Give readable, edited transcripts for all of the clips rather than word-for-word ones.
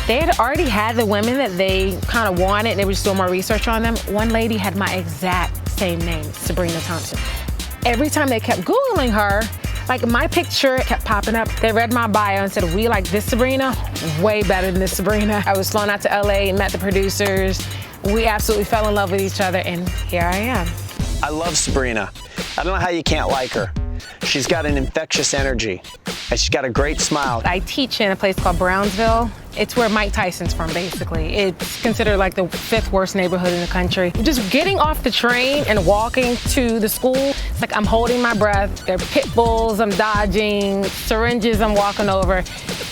They had already had the women that they kind of wanted. They were just doing more research on them. One lady had my exact same name, Sabrina Thompson. Every time they kept Googling her, like my picture kept popping up. They read my bio and said, we like this Sabrina way better than this Sabrina. I was flown out to LA, met the producers. We absolutely fell in love with each other, and here I am. I love Sabrina. I don't know how you can't like her. She's got an infectious energy, and she's got a great smile. I teach in a place called Brownsville. It's where Mike Tyson's from, basically. It's considered like the 5th worst neighborhood in the country. Just getting off the train and walking to the school, it's like I'm holding my breath. There are pit bulls I'm dodging, syringes I'm walking over.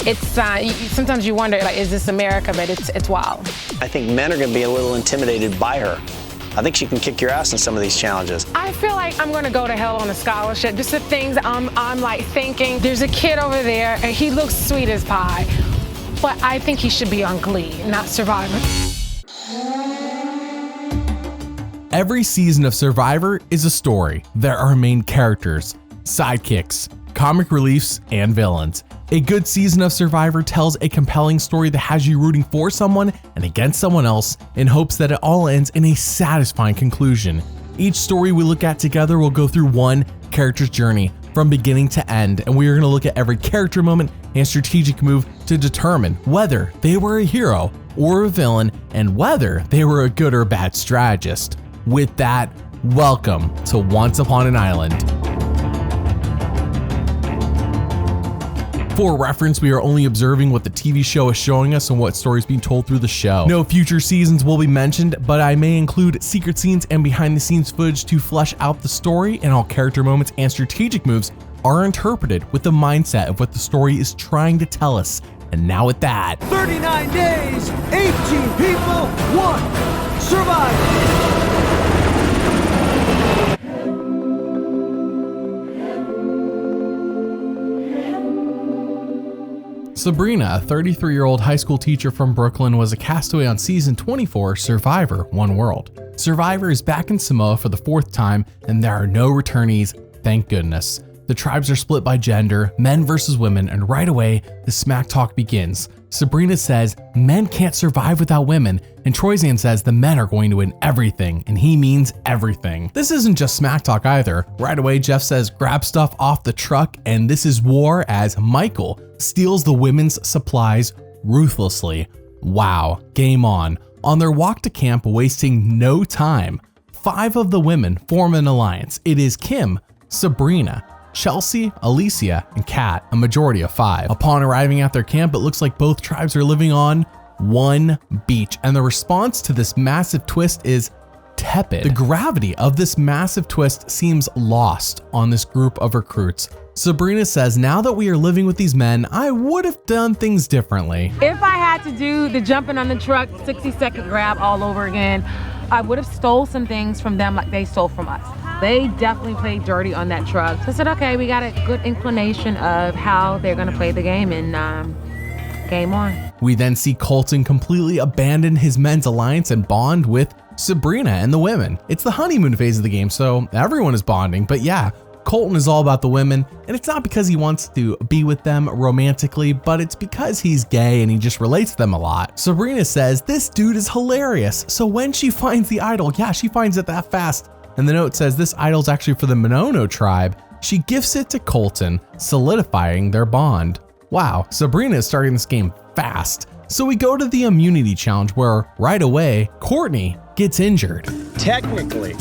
It's sometimes you wonder, like, is this America? But it's wild. I think men are going to be a little intimidated by her. I think she can kick your ass in some of these challenges. I feel like I'm gonna go to hell on a scholarship. Just the things I'm like thinking, there's a kid over there and he looks sweet as pie, but I think he should be on Glee, not Survivor. Every season of Survivor is a story. There are main characters, sidekicks, comic reliefs, and villains. A good season of Survivor tells a compelling story that has you rooting for someone and against someone else in hopes that it all ends in a satisfying conclusion. Each story we look at together will go through one character's journey from beginning to end, and we are going to look at every character moment and strategic move to determine whether they were a hero or a villain and whether they were a good or bad strategist. With that, welcome to Once Upon an Island. For reference, we are only observing what the TV show is showing us and what stories being told through the show. No future seasons will be mentioned, but I may include secret scenes and behind the scenes footage to flesh out the story, and all character moments and strategic moves are interpreted with the mindset of what the story is trying to tell us. And now with that, 39 days, 18 people, 1 survivor. Sabrina, a 33-year-old high school teacher from Brooklyn, was a castaway on season 24 Survivor One World. Survivor is back in Samoa for the 4th time, and there are no returnees, thank goodness. The tribes are split by gender, men versus women, and right away, the smack talk begins. Sabrina says men can't survive without women, and Troyzan says the men are going to win everything, and he means everything. This isn't just smack talk either. Right away, Jeff says grab stuff off the truck, and this is war as Michael steals the women's supplies ruthlessly. Wow, game on. On their walk to camp, wasting no time, 5 of the women form an alliance. It is Kim, Sabrina, Chelsea, Alicia, and Kat, a majority of 5. Upon arriving at their camp, it looks like both tribes are living on one beach, and the response to this massive twist is tepid. The gravity of this massive twist seems lost on this group of recruits. Sabrina says, now that we are living with these men, I would have done things differently. If I had to do the jumping on the truck, 60-second grab all over again, I would have stole some things from them like they stole from us. They definitely played dirty on that truck. So I said, okay, we got a good inclination of how they're gonna play the game, and game on. We then see Colton completely abandon his men's alliance and bond with Sabrina and the women. It's the honeymoon phase of the game, so everyone is bonding, but yeah, Colton is all about the women, and it's not because he wants to be with them romantically, but it's because he's gay and he just relates to them a lot. Sabrina says this dude is hilarious, so when she finds the idol, yeah, she finds it that fast, and the note says this idol's actually for the Monono tribe. She gifts it to Colton, solidifying their bond. Wow, Sabrina is starting this game fast. So we go to the immunity challenge where right away, Courtney gets injured. Technically,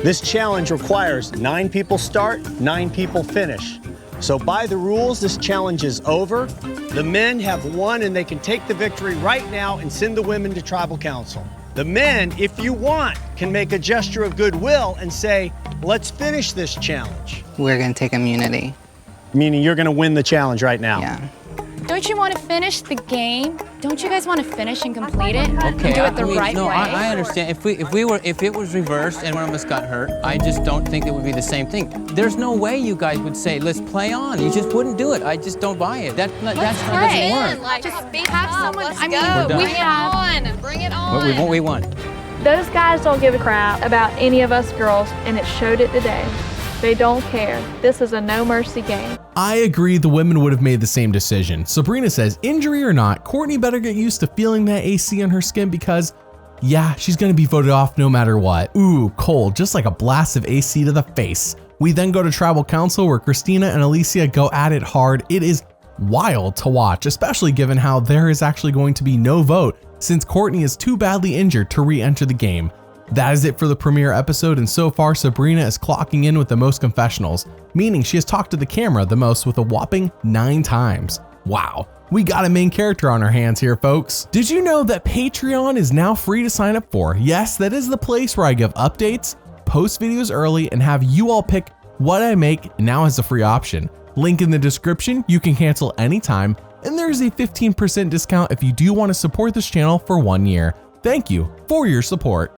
this challenge requires 9 people start, 9 people finish. So by the rules, this challenge is over. The men have won and they can take the victory right now and send the women to tribal council. The men, if you want, can make a gesture of goodwill and say, let's finish this challenge. We're gonna take immunity. Meaning you're gonna win the challenge right now. Yeah. Don't you want to finish the game? Don't you guys want to finish and complete it? Okay, And do it the right no, way? I understand. If it was reversed and one of us got hurt, I just don't think it would be the same thing. There's no way you guys would say, let's play on. You just wouldn't do it. I just don't buy it. That doesn't work. Like, just have someone. Let's I mean, go. we have. Bring it on. What we want. Those guys don't give a crap about any of us girls, and it showed it today. They don't care. This is a no mercy game. I agree the women would have made the same decision. Sabrina says, injury or not, Courtney better get used to feeling that AC on her skin because, yeah, she's gonna be voted off no matter what. Ooh, cold, just like a blast of AC to the face. We then go to tribal council where Christina and Alicia go at it hard. It is wild to watch, especially given how there is actually going to be no vote since Courtney is too badly injured to re-enter the game. That is it for the premiere episode, and so far Sabrina is clocking in with the most confessionals, meaning she has talked to the camera the most with a whopping 9 times. Wow, we got a main character on our hands here, folks. Did you know that Patreon is now free to sign up for? Yes, that is the place where I give updates, post videos early, and have you all pick what I make now as a free option. Link in the description, you can cancel anytime, and there is a 15% discount if you do want to support this channel for 1 year. Thank you for your support.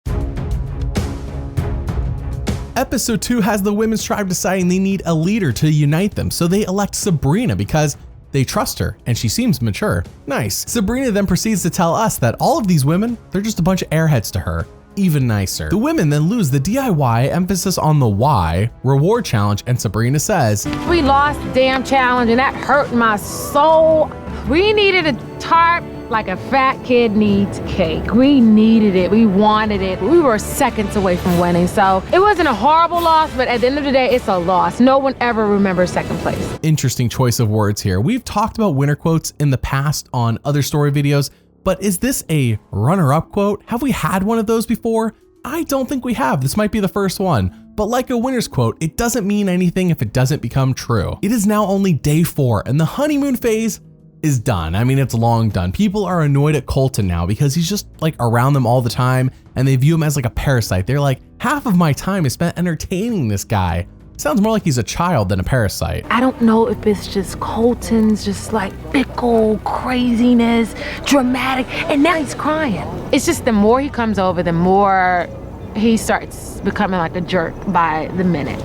Episode 2 has the women's tribe deciding they need a leader to unite them, so they elect Sabrina because they trust her and she seems mature. Nice. Sabrina then proceeds to tell us that all of these women, they're just a bunch of airheads to her. Even nicer. The women then lose the DIY, emphasis on the why, reward challenge, and Sabrina says, We lost the damn challenge and that hurt my soul. We needed a tarp like a fat kid needs cake. We needed it, we wanted it. We were seconds away from winning, so it wasn't a horrible loss, but at the end of the day, it's a loss. No one ever remembers second place. Interesting choice of words here. We've talked about winner quotes in the past on other story videos, but is this a runner-up quote? Have we had one of those before? I don't think we have. This might be the first one. But like a winner's quote, it doesn't mean anything if it doesn't become true. It is now only day 4 and the honeymoon phase is done. I mean, it's long done. People are annoyed at Colton now because he's just like around them all the time and they view him as like a parasite. They're like, half of my time is spent entertaining this guy. Sounds more like he's a child than a parasite. I don't know if it's just Colton's just like fickle craziness, dramatic, and now he's crying. It's just the more he comes over, the more he starts becoming like a jerk by the minute.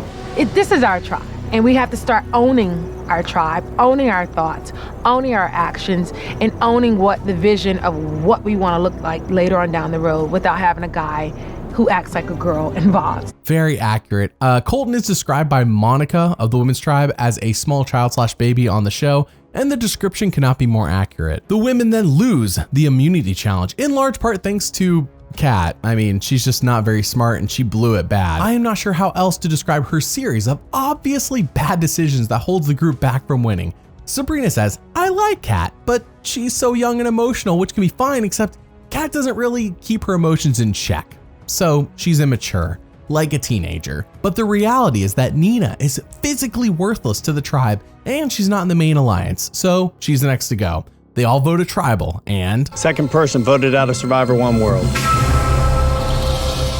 This is our tribe, and we have to start owning our tribe, owning our thoughts, owning our actions, and owning what the vision of what we want to look like later on down the road without having a guy who acts like a girl involved. Very accurate. Colton is described by Monica of the women's tribe as a small child / baby on the show, and the description cannot be more accurate. The women then lose the immunity challenge, in large part thanks to Kat. I mean, she's just not very smart and she blew it bad. I am not sure how else to describe her series of obviously bad decisions that holds the group back from winning. Sabrina says, I like Kat, but she's so young and emotional, which can be fine, except Kat doesn't really keep her emotions in check. So she's immature, like a teenager. But the reality is that Nina is physically worthless to the tribe and she's not in the main alliance, so she's the next to go. They all voted tribal and Second person voted out of Survivor One World.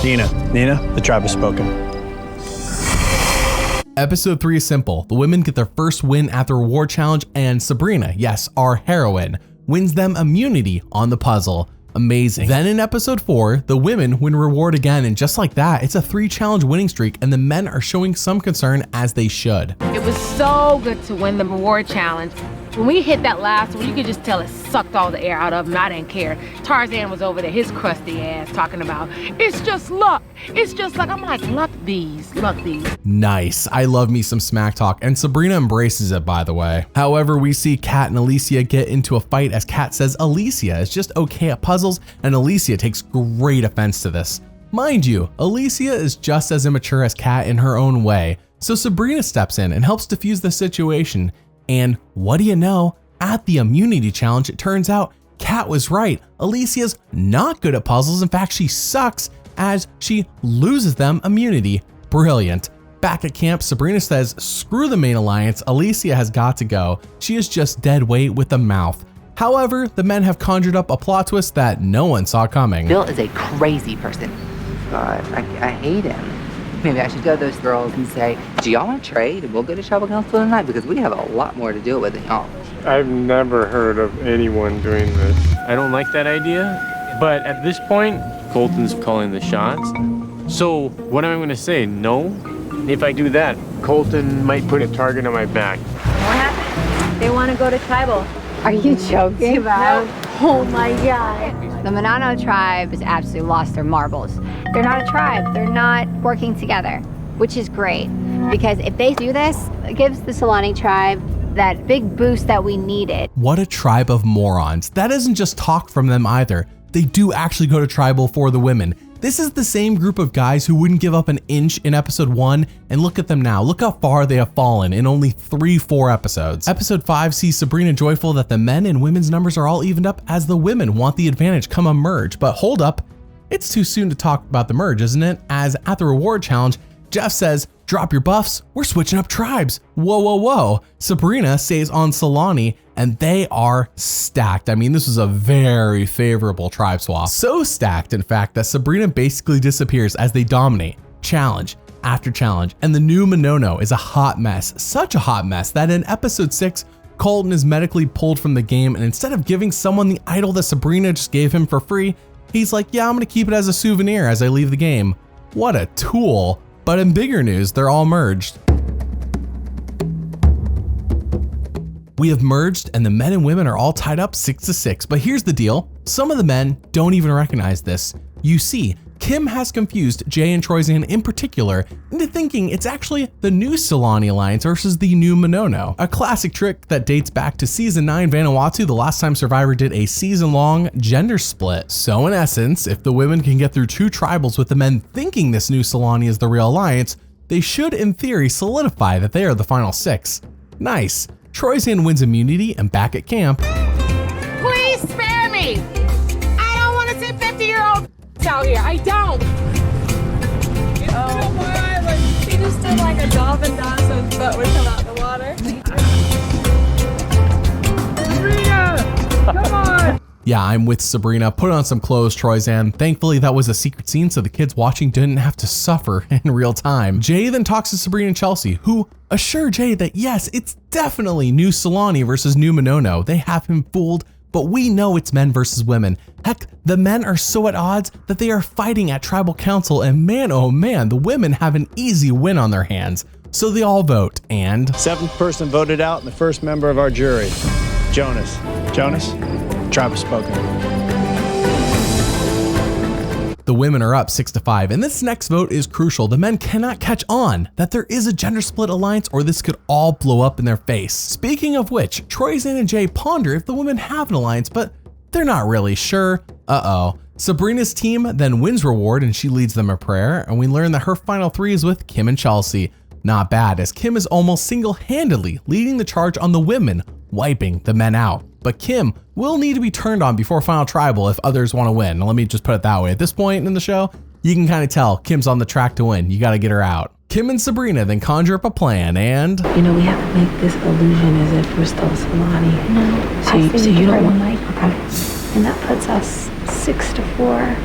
Nina, the tribe has spoken. Episode 3 is simple. The women get their first win at the reward challenge and Sabrina, yes, our heroine, wins them immunity on the puzzle. Amazing. Then in episode 4, the women win reward again, and just like that, it's a 3 challenge winning streak and the men are showing some concern, as they should. It was so good to win the reward challenge. When we hit that last one, you could just tell it sucked all the air out of him. I didn't care. Tarzan was over there, his crusty ass, talking about, it's just luck. It's just luck. I'm like, luck these. Nice. I love me some smack talk, and Sabrina embraces it, by the way. However, we see Kat and Alicia get into a fight as Kat says Alicia is just okay at puzzles, and Alicia takes great offense to this. Mind you, Alicia is just as immature as Kat in her own way, so Sabrina steps in and helps defuse the situation. And what do you know? At the immunity challenge, it turns out Kat was right. Alicia's not good at puzzles. In fact, she sucks as she loses them immunity. Brilliant. Back at camp, Sabrina says, screw the main alliance. Alicia has got to go. She is just dead weight with a mouth. However, the men have conjured up a plot twist that no one saw coming. Bill is a crazy person. God, I hate him. Maybe I should go to those girls and say, do y'all want to trade and we'll go to tribal council tonight because we have a lot more to deal with than y'all. I've never heard of anyone doing this. I don't like that idea, but at this point, Colton's calling the shots. So what am I going to say? No? If I do that, Colton might put a target on my back. What happened? They want to go to tribal. Are you joking? No. Oh my God. The Monano tribe has absolutely lost their marbles. They're not a tribe. They're not working together, which is great. Because if they do this, it gives the Solani tribe that big boost that we needed. What a tribe of morons. That isn't just talk from them either. They do actually go to tribal for the women. This is the same group of guys who wouldn't give up an inch in episode 1, and look at them now. Look how far they have fallen in only 3-4 episodes. Episode 5 sees Sabrina joyful that the men and women's numbers are all evened up as the women want the advantage come a merge. But hold up, it's too soon to talk about the merge, isn't it? As at the reward challenge, Jeff says, drop your buffs, we're switching up tribes. Whoa, whoa, whoa. Sabrina stays on Solani, and they are stacked. I mean, this was a very favorable tribe swap. So stacked, in fact, that Sabrina basically disappears as they dominate challenge after challenge. And the new Monono is a hot mess, such a hot mess that in episode 6, Colton is medically pulled from the game, and instead of giving someone the idol that Sabrina just gave him for free, he's like, yeah, I'm gonna keep it as a souvenir as I leave the game. What a tool. But in bigger news, they're all merged. We have merged and the men and women are all tied up 6-6, but here's the deal. Some of the men don't even recognize this. You see, Kim has confused Jay and Troyzan in particular into thinking it's actually the new Solani Alliance versus the new Monono. A classic trick that dates back to season 9 Vanuatu, the last time Survivor did a season-long gender split. So in essence, if the women can get through 2 tribals with the men thinking this new Solani is the real alliance, they should in theory solidify that they are the final 6. Nice. Troyzan wins immunity and back at camp. Please spare me. I don't want to see 50-year-old out here. I don't. Oh my, like he just did like a dolphin dance so his butt would come out the water. Sabrina, come on! Yeah, I'm with Sabrina. Put on some clothes, Troyzan. Thankfully, that was a secret scene so the kids watching didn't have to suffer in real time. Jay then talks to Sabrina and Chelsea, who assure Jay that yes, it's definitely new Solani versus new Monono. They have him fooled, but we know it's men versus women. Heck, the men are so at odds that they are fighting at tribal council, and man, oh man, the women have an easy win on their hands. So they all vote, and 7th person voted out and the first member of our jury, Jonas. Jonas, tribe has spoken. the women are up 6-5, and this next vote is crucial. The men cannot catch on that there is a gender split alliance or this could all blow up in their face. Speaking of which, Troyzan and Jay ponder if the women have an alliance, but they're not really sure. Uh-oh. Sabrina's team then wins reward and she leads them a prayer, and we learn that her final 3 is with Kim and Chelsea. Not bad, as Kim is almost single-handedly leading the charge on the women, wiping the men out. But Kim will need to be turned on before Final Tribal if others want to win. Now, let me just put it that way. At this point in the show, you can kind of tell Kim's on the track to win. You got to get her out. Kim and Sabrina then conjure up a plan and... You know, we have to make this illusion as if we're still Solani. No, so you don't want... Mike. Okay. And that puts us 6-4.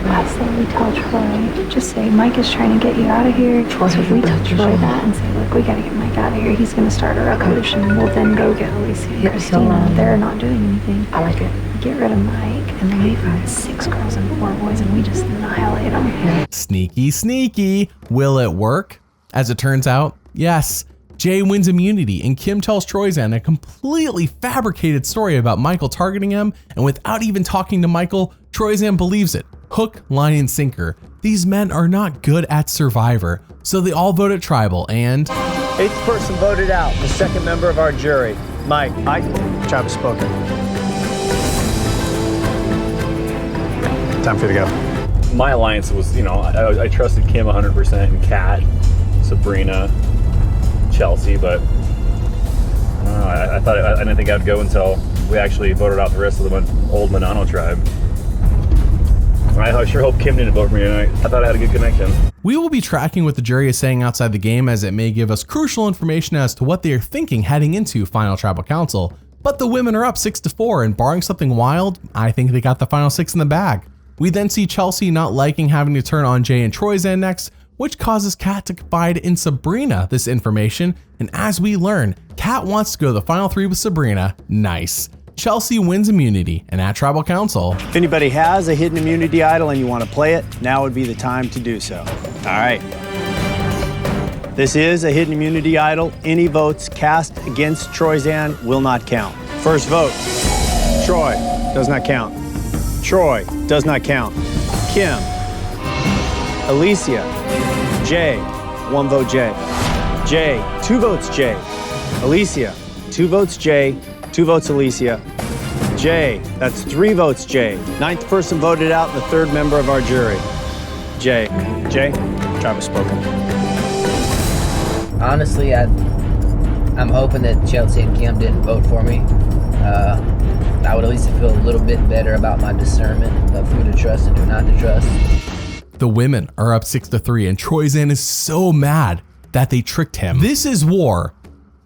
That's what we tell Troy. Just say, Mike is trying to get you out of here. So if we tell Troy that and say, look, we gotta get Mike out of here. He's gonna start a revolution. We'll then go get Alicia and Christina. They're not doing anything. I like it. Get rid of Mike, and then we've got 6 girls and 4 boys, and we just annihilate them. Sneaky, sneaky. Will it work? As it turns out, yes. Jay wins immunity, and Kim tells Troyzan a completely fabricated story about Michael targeting him, and without even talking to Michael, Troyzan believes it. Hook, line, and sinker. These men are not good at Survivor, so they all vote at Tribal, and... 8th person voted out, the 2nd member of our jury. Mike, tribe has spoken. Time for you to go. My alliance was, you know, I trusted Kim 100% and Kat, Sabrina, Chelsea, but I didn't think I'd go until we actually voted out the rest of the old Manano tribe. I sure hope Kim didn't vote for me tonight. I thought I had a good connection. We will be tracking what the jury is saying outside the game, as it may give us crucial information as to what they are thinking heading into Final Tribal Council. But the women are up 6-4, and barring something wild, I think they got the final 6 in the bag. We then see Chelsea not liking having to turn on Jay and Troyzan next, which causes Kat to confide in Sabrina this information, and as we learn, Kat wants to go to the final 3 with Sabrina. Nice. Chelsea wins immunity, and at Tribal Council... If anybody has a hidden immunity idol and you want to play it, now would be the time to do so. All right. This is a hidden immunity idol. Any votes cast against Troyzan will not count. First vote, Troy, does not count. Troy, does not count. Kim, Alicia, Jay, 1 vote Jay. Jay, 2 votes Jay. Alicia, 2 votes Jay, 2 votes Alicia. Jay, that's 3 votes Jay. 9th person voted out, the 3rd member of our jury. Jay, tribe has spoken. Honestly, I'm hoping that Chelsea and Kim didn't vote for me. I would at least feel a little bit better about my discernment of who to trust and who not to trust. The women are up 6-3, and Troyzan is so mad that they tricked him. This is war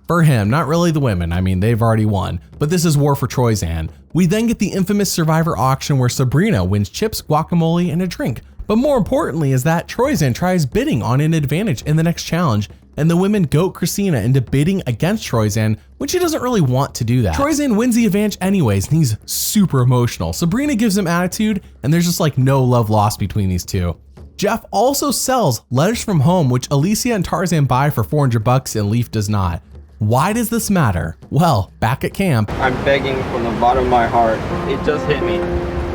for him, not really the women. I mean, they've already won, but this is war for Troyzan. We then get the infamous Survivor auction where Sabrina wins chips, guacamole, and a drink. But more importantly is that Troyzan tries bidding on an advantage in the next challenge, and the women goat Christina into bidding against Troyzan when she doesn't really want to do that. Troyzan wins the advantage anyways, and he's super emotional. Sabrina gives him attitude, and there's just like no love lost between these two. Jeff also sells letters from home, which Alicia and Tarzan buy for $400 and Leaf does not. Why does this matter? Well, back at camp, I'm begging from the bottom of my heart. It just hit me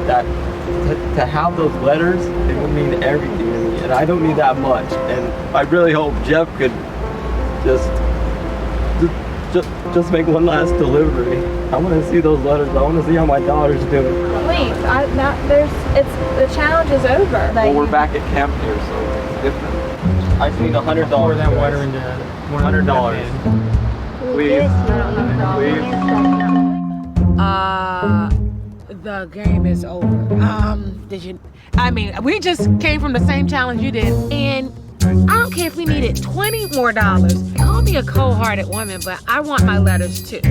that to have those letters, it would mean everything to me, and I don't need that much. And I really hope Jeff could just make one last delivery. I want to see those letters. I want to see how my daughter's doing. Please, the challenge is over. Well, we're back at camp here, so it's different. I just need $100. Pour that water into $100. Please. The game is over. We just came from the same challenge you did, and I don't care if we needed $20 more. I'll be a cold-hearted woman, but I want my letters too.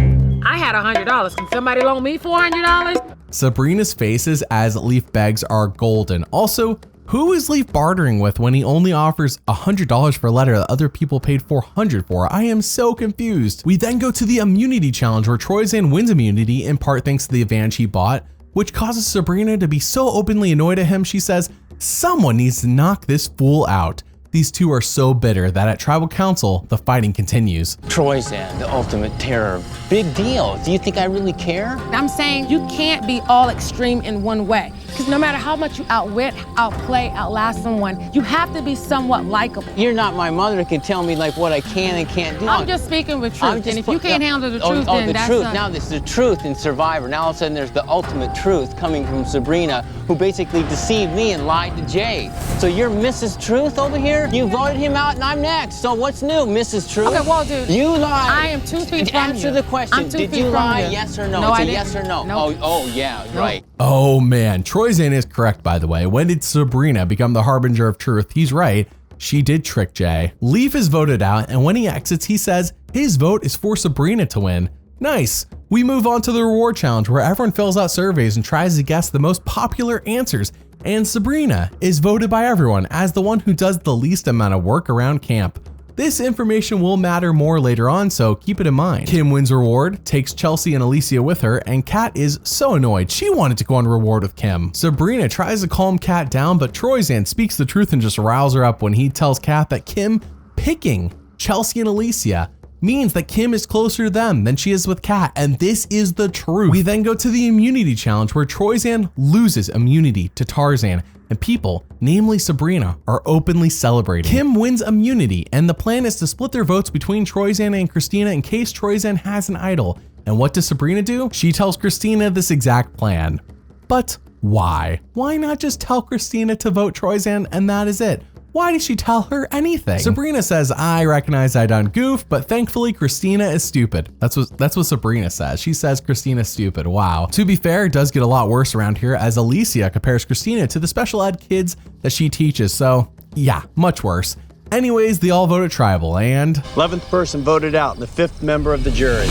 I had $100. Can somebody loan me $400? Sabrina's faces as Leaf begs are golden. Also, who is Leaf bartering with when he only offers $100 for a letter that other people paid $400 for? I am so confused. We then go to the immunity challenge where Troyzan wins immunity in part thanks to the advantage he bought, which causes Sabrina to be so openly annoyed at him. She says, someone needs to knock this fool out. These two are so bitter that at Tribal Council, the fighting continues. Troyzan, the ultimate terror. Big deal. Do you think I really care? I'm saying you can't be all extreme in one way. Because no matter how much you outwit, outplay, outlast someone, you have to be somewhat likable. You're not my mother who can tell me like what I can and can't do. I'm just speaking with truth. And if you can't handle the truth, then the that's truth. Now this is the truth in Survivor. Now all of a sudden there's the ultimate truth coming from Sabrina, who basically deceived me and lied to Jay. So you're Mrs. Truth over here? You voted him out and I'm next. So what's new, Mrs. Truth? Okay, well, dude. You lied. I am 2 feet from you. Answer the question. Did you lie? Yes or no? No, it's I a didn't. yes or no. Nope. Oh, yeah, nope. Right. Oh man, Troyzan is correct, by the way. When did Sabrina become the harbinger of truth? He's right. She did trick Jay. Leaf is voted out, and when he exits, he says his vote is for Sabrina to win. Nice. We move on to the reward challenge where everyone fills out surveys and tries to guess the most popular answers. And Sabrina is voted by everyone as the one who does the least amount of work around camp. This information will matter more later on, so keep it in mind. Kim wins reward, takes Chelsea and Alicia with her, and Kat is so annoyed. She wanted to go on reward with Kim. Sabrina tries to calm Kat down, but Troyzan speaks the truth and just riles her up when he tells Kat that Kim picking Chelsea and Alicia means that Kim is closer to them than she is with Kat, and this is the truth. We then go to the immunity challenge where Troyzan loses immunity to Tarzan, and people, namely Sabrina, are openly celebrating. Kim wins immunity, and the plan is to split their votes between Troyzan and Christina in case Troyzan has an idol. And what does Sabrina do? She tells Christina this exact plan. But why? Why not just tell Christina to vote Troyzan and that is it? Why did she tell her anything? Sabrina says, I recognize I done goof, but thankfully Christina is stupid. That's what Sabrina says. She says Christina's stupid. Wow. To be fair, it does get a lot worse around here as Alicia compares Christina to the special ed kids that she teaches. So yeah, much worse. Anyways, they all voted tribal and 11th person voted out and the 5th member of the jury.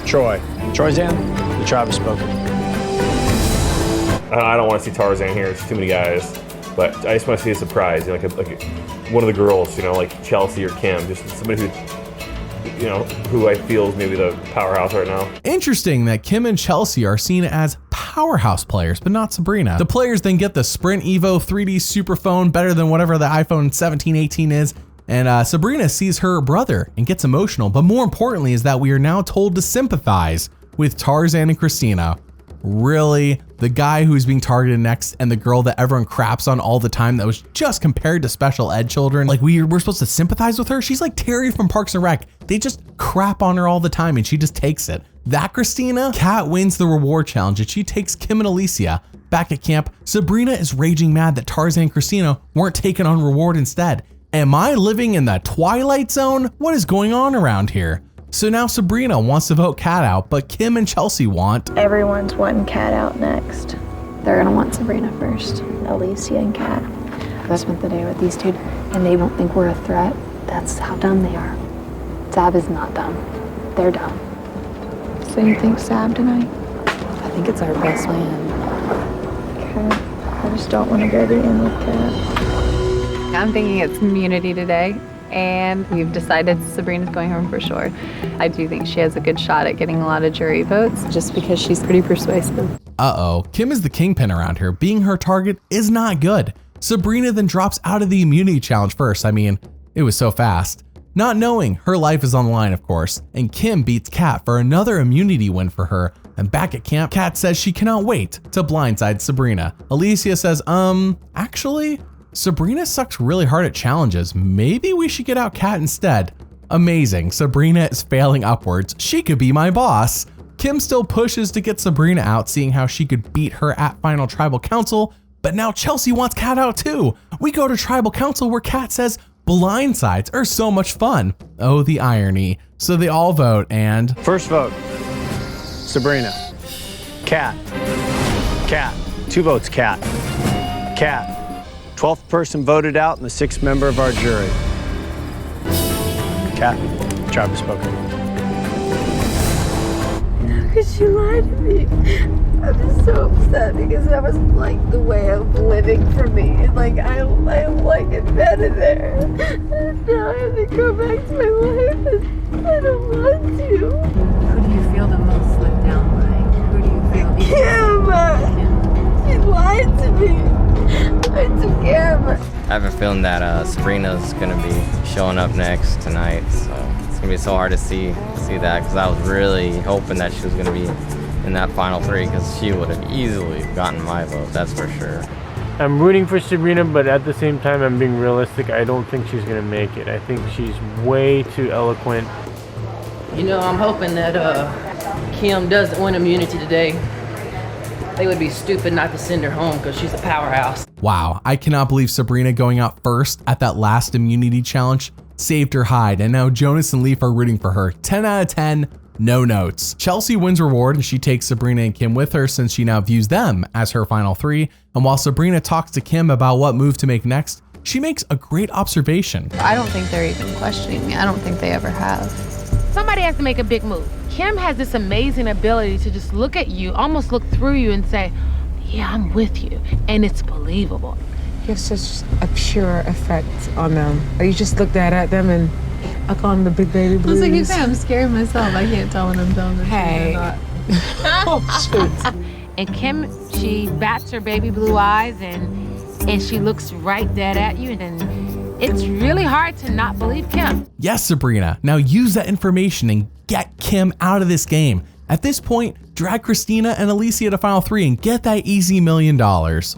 Troy. Troyzan, the tribe has spoken. I don't want to see Tarzan here. It's too many guys. But I just want to see a surprise, like one of the girls, like Chelsea or Kim, just somebody who I feel is maybe the powerhouse right now. Interesting that Kim and Chelsea are seen as powerhouse players, but not Sabrina. The players then get the Sprint Evo 3D Superphone, better than whatever the iPhone 17, 18 is. And Sabrina sees her brother and gets emotional. But more importantly is that we are now told to sympathize with Tarzan and Christina. Really? The guy who's being targeted next and the girl that everyone craps on all the time that was just compared to special ed children. Like we're supposed to sympathize with her? She's like Terry from Parks and Rec. They just crap on her all the time and she just takes it. That Christina? Kat wins the reward challenge and she takes Kim and Alicia. Back at camp, Sabrina is raging mad that Tarzan and Christina weren't taken on reward instead. Am I living in the Twilight Zone? What is going on around here? So now Sabrina wants to vote Kat out, but Kim and Chelsea want. Everyone's wanting Kat out next. They're gonna want Sabrina first. Alicia and Kat. I spent the day with these two, and they won't think we're a threat. That's how dumb they are. Sab is not dumb. They're dumb. So you think Sab tonight? I think it's our best plan. Okay. I just don't want to go to the end with Kat. I'm thinking it's community today, and we've decided Sabrina's going home for sure. I do think she has a good shot at getting a lot of jury votes just because she's pretty persuasive. Uh-oh, Kim is the kingpin around here. Being her target is not good. Sabrina then drops out of the immunity challenge first. I mean, it was so fast. Not knowing her life is on the line, of course, and Kim beats Kat for another immunity win for her. And back at camp, Kat says she cannot wait to blindside Sabrina. Alicia says, actually, Sabrina sucks really hard at challenges. Maybe we should get out Kat instead. Amazing, Sabrina is failing upwards. She could be my boss. Kim still pushes to get Sabrina out, seeing how she could beat her at Final Tribal Council, but now Chelsea wants Kat out too. We go to Tribal Council where Kat says blindsides are so much fun. Oh, the irony. So they all vote and... First vote, Sabrina. Kat. Kat. 2 votes, Kat. Kat. 12th person voted out and the 6th member of our jury. Kat, the tribe has spoken. How could she lie to me? I'm just so upset because that was like the way of living for me. Like I like it better there. And now I have to go back to my life and I don't want to. Who do you feel the most let down by? Who do you feel? Kim! She lied to me. I took care of her. I have a feeling that Sabrina's gonna be showing up next tonight, so it's gonna be so hard to see that because I was really hoping that she was gonna be in that final 3 because she would have easily gotten my vote, that's for sure. I'm rooting for Sabrina, but at the same time, I'm being realistic. I don't think she's gonna make it. I think she's way too eloquent. You know, I'm hoping that Kim doesn't win immunity today. They would be stupid not to send her home because she's a powerhouse. Wow, I cannot believe Sabrina going out first at that last immunity challenge saved her hide, and now Jonas and Leaf are rooting for her. 10 out of 10, no notes. Chelsea wins reward and she takes Sabrina and Kim with her since she now views them as her final 3. And while Sabrina talks to Kim about what move to make next, she makes a great observation. I don't think they're even questioning me. I don't think they ever have. Somebody has to make a big move. Kim has this amazing ability to just look at you, almost look through you and say, yeah, I'm with you. And it's believable. You have such a pure effect on them. You just look at them and I call them the big baby blues. I was like, you say I'm scared myself. I can't tell when I'm telling the truth or not. Oh, shoot. And Kim, she bats her baby blue eyes and she looks right dead at you, and it's really hard to not believe Kim. Yes, Sabrina, now use that information and get Kim out of this game. At this point, drag Christina and Alicia to Final 3 and get that easy $1 million.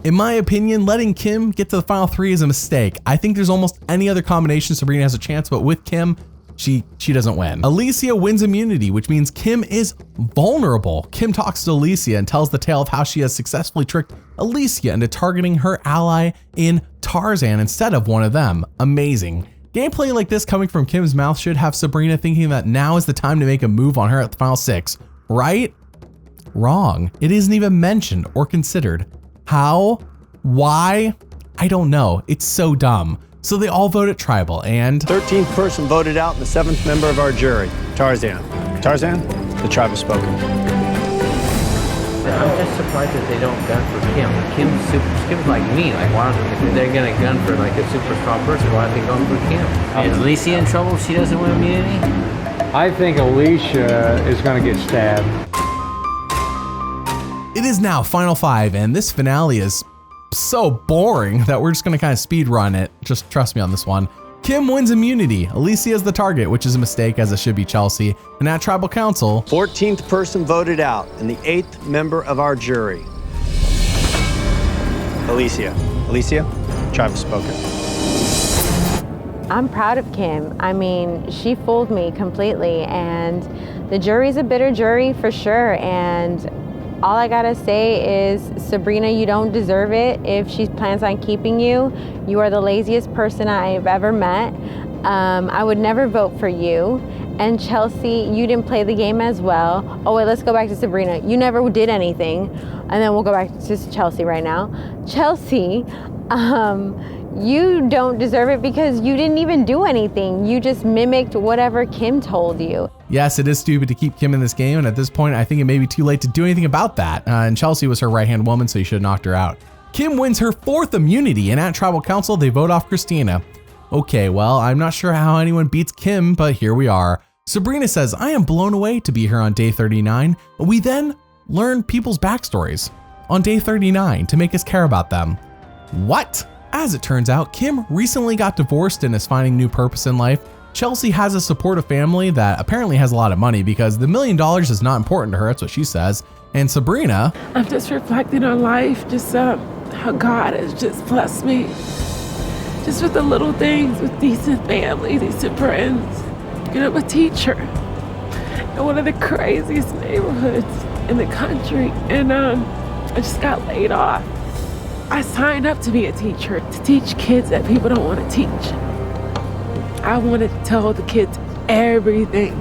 In my opinion, letting Kim get to the Final 3 is a mistake. I think there's almost any other combination Sabrina has a chance, but with Kim, she doesn't win. Alicia wins immunity, which means Kim is vulnerable. Kim talks to Alicia and tells the tale of how she has successfully tricked Alicia into targeting her ally in Tarzan instead of one of them. Amazing. Gameplay like this coming from Kim's mouth should have Sabrina thinking that now is the time to make a move on her at the Final 6, right? Wrong. It isn't even mentioned or considered. How? Why? I don't know. It's so dumb. So they all vote at Tribal and... 13th person voted out and the 7th member of our jury, Tarzan. Tarzan, the tribe has spoken. I'm just surprised that they don't gun for Kim. Kim's like me. Like, why if they're gonna gun for like a super strong person, why are they going for Kim? Is Alicia in trouble if she doesn't win immunity? I think Alicia is going to get stabbed. It is now Final 5, and this finale is so boring that we're just gonna kind of speed run it. Just trust me on this one. Kim wins immunity. Alicia is the target, which is a mistake as it should be Chelsea. And at Tribal Council, 14th person voted out and the 8th member of our jury. Alicia. Alicia, tribe has spoken. I'm proud of Kim. I mean, she fooled me completely, and the jury's a bitter jury for sure. And all I gotta say is, Sabrina, you don't deserve it. If she plans on keeping you, you are the laziest person I've ever met. I would never vote for you. And Chelsea, you didn't play the game as well. Oh wait, let's go back to Sabrina. You never did anything. And then we'll go back to Chelsea right now. Chelsea, you don't deserve it because you didn't even do anything. You just mimicked whatever Kim told you. Yes, it is stupid to keep Kim in this game, and at this point, I think it may be too late to do anything about that. And Chelsea was her right-hand woman, so you should have knocked her out. Kim wins her 4th immunity, and at Tribal Council, they vote off Christina. Okay, well, I'm not sure how anyone beats Kim, but here we are. Sabrina says, I am blown away to be here on day 39. We then learn people's backstories on day 39 to make us care about them. What? As it turns out, Kim recently got divorced and is finding new purpose in life. Chelsea has a supportive family that apparently has a lot of money because the $1 million is not important to her, that's what she says. And Sabrina, I'm just reflecting on life, just how God has just blessed me. Just with the little things, with decent family, decent friends. You know, I'm a teacher in one of the craziest neighborhoods in the country, and I just got laid off. I signed up to be a teacher, to teach kids that people don't want to teach. I wanted to tell the kids everything,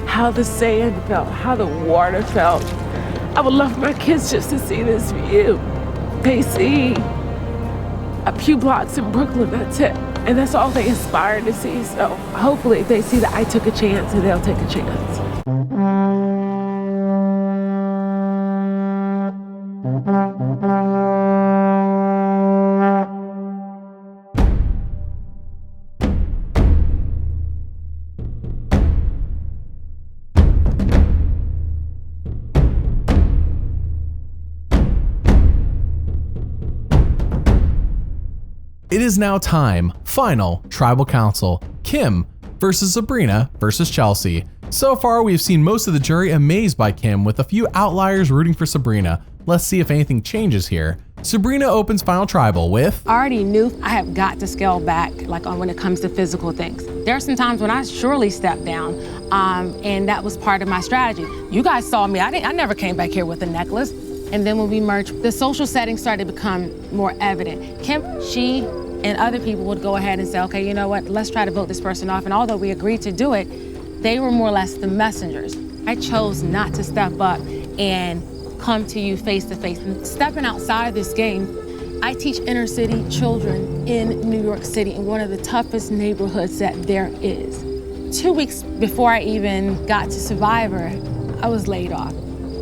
how the sand felt, how the water felt. I would love my kids just to see this view. They see a few blocks in Brooklyn, that's it. And that's all they aspire to see. So hopefully they see that I took a chance and they'll take a chance. it is now time. Final Tribal Council. Kim versus Sabrina versus Chelsea. So far, we've seen most of the jury amazed by Kim, with a few outliers rooting for Sabrina. Let's see if anything changes here. Sabrina opens Final Tribal with, I already knew I have got to scale back, like on when it comes to physical things. There are some times when I surely stepped down, and that was part of my strategy. You guys saw me, I never came back here with a necklace. And then when we merged, the social setting started to become more evident. Kim, she, and other people would go ahead and say, okay, you know what, let's try to vote this person off. And although we agreed to do it, they were more or less the messengers. I chose not to step up and come to you face to face. And stepping outside of this game, I teach inner city children in New York City in one of the toughest neighborhoods that there is. 2 weeks before I even got to Survivor, I was laid off.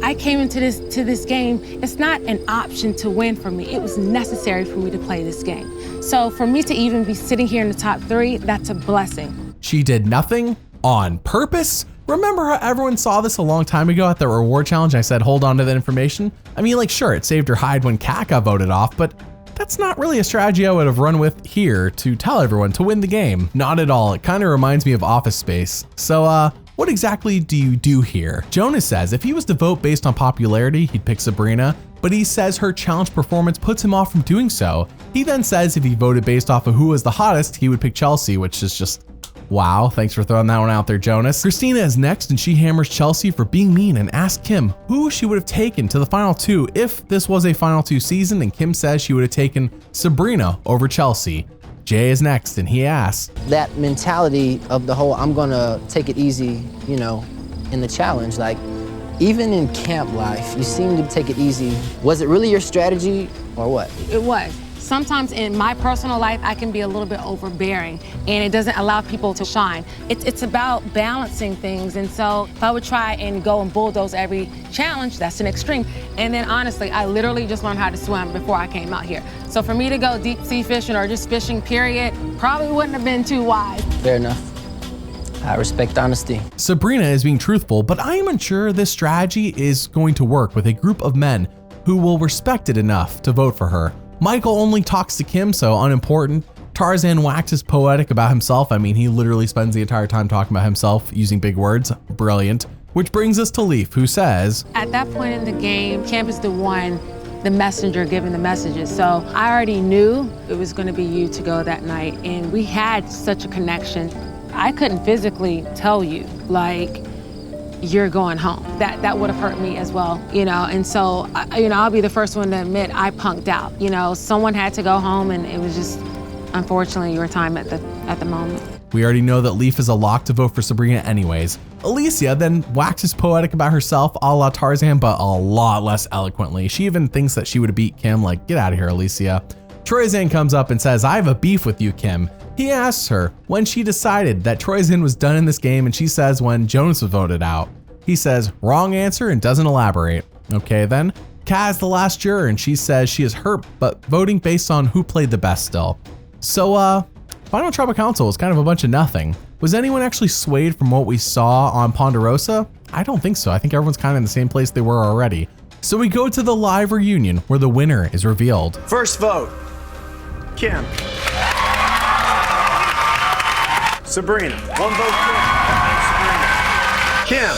I came into this game, it's not an option to win for me. It was necessary for me to play this game. So for me to even be sitting here in the top 3, that's a blessing. She did nothing on purpose? Remember how everyone saw this a long time ago at the reward challenge? I said, hold on to that information. I mean, like, sure, it saved her hide when Kat got voted off, but that's not really a strategy I would have run with here to tell everyone to win the game. Not at all. It kind of reminds me of Office Space. So, what exactly do you do here? Jonas says if he was to vote based on popularity, he'd pick Sabrina, but he says her challenge performance puts him off from doing so. He then says if he voted based off of who was the hottest, he would pick Chelsea, which is just, wow, thanks for throwing that one out there, Jonas. Christina is next, and she hammers Chelsea for being mean and asks Kim who she would have taken to the final 2 if this was a final 2 season, and Kim says she would have taken Sabrina over Chelsea. Jay is next, and he asks, that mentality of the whole I'm gonna take it easy, you know, in the challenge, like even in camp life, you seem to take it easy. Was it really your strategy or what? It was. Sometimes in my personal life, I can be a little bit overbearing and it doesn't allow people to shine. It's about balancing things. And so if I would try and go and bulldoze every challenge, that's an extreme. And then honestly, I literally just learned how to swim before I came out here. So for me to go deep sea fishing or just fishing period, probably wouldn't have been too wise. Fair enough. I respect honesty. Sabrina is being truthful, but I am unsure this strategy is going to work with a group of men who will respect it enough to vote for her. Michael only talks to Kim, so unimportant. Tarzan waxes poetic about himself. I mean, he literally spends the entire time talking about himself using big words. Brilliant. Which brings us to Leaf, who says, at that point in the game, Kim is the one, the messenger giving the messages. So I already knew it was going to be you to go that night. And we had such a connection. I couldn't physically tell you, like, you're going home. That would have hurt me as well, you know? And so, you know, I'll be the first one to admit I punked out. You know, someone had to go home, and it was just, unfortunately, your time at the moment. We already know that Leaf is a lock to vote for Sabrina anyways. Alicia then waxes poetic about herself a la Tarzan, but a lot less eloquently. She even thinks that she would have beat Kim, like, get out of here, Alicia. Troyzan comes up and says, I have a beef with you, Kim. He asks her when she decided that Troyzan was done in this game, and she says when Jonas was voted out. He says, wrong answer, and doesn't elaborate. Okay then, Kaz the last juror, and she says she is hurt, but voting based on who played the best still. So, Final Tribal Council was kind of a bunch of nothing. Was anyone actually swayed from what we saw on Ponderosa? I don't think so. I think everyone's kind of in the same place they were already. So we go to the live reunion where the winner is revealed. First vote, Kim. Sabrina, 1 vote Kim. Sabrina. Kim,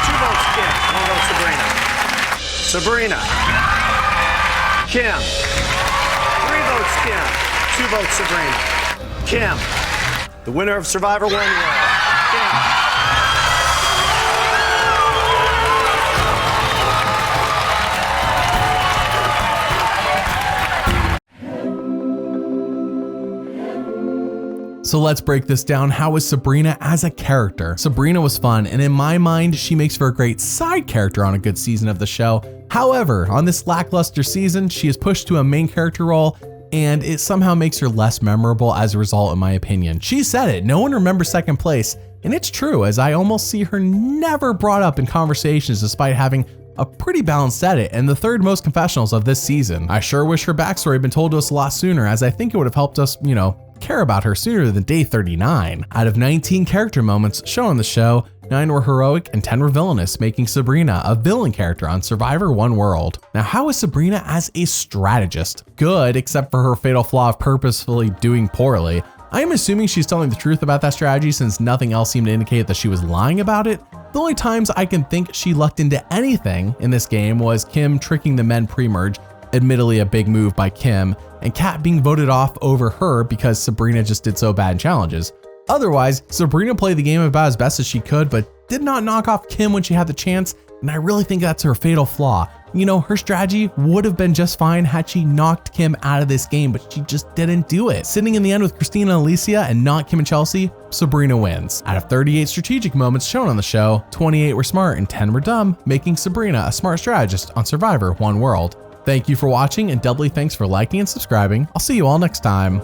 2 votes Kim, 1 vote Sabrina. Sabrina. Kim, 3 votes Kim, 2 votes Sabrina. Kim, the winner of Survivor 1 World. So let's break this down. How is Sabrina as a character? Sabrina was fun, and in my mind, she makes for a great side character on a good season of the show. However, on this lackluster season, she is pushed to a main character role, and it somehow makes her less memorable as a result, in my opinion. She said it, no one remembers second place, and it's true, as I almost see her never brought up in conversations despite having a pretty balanced edit and the third most confessionals of this season. I sure wish her backstory had been told to us a lot sooner, as I think it would have helped us, care about her sooner than day 39. Out of 19 character moments shown on the show, 9 were heroic and 10 were villainous, making Sabrina a villain character on Survivor 1 World. Now, how is Sabrina as a strategist? Good, except for her fatal flaw of purposefully doing poorly. I am assuming she's telling the truth about that strategy since nothing else seemed to indicate that she was lying about it. The only times I can think she lucked into anything in this game was Kim tricking the men pre-merge, admittedly a big move by Kim, and Kat being voted off over her because Sabrina just did so bad in challenges. Otherwise, Sabrina played the game about as best as she could, but did not knock off Kim when she had the chance, and I really think that's her fatal flaw. Her strategy would have been just fine had she knocked Kim out of this game, but she just didn't do it. Sitting in the end with Christina and Alicia and not Kim and Chelsea, Sabrina wins. Out of 38 strategic moments shown on the show, 28 were smart and 10 were dumb, making Sabrina a smart strategist on Survivor 1 World. Thank you for watching, and doubly thanks for liking and subscribing. I'll see you all next time.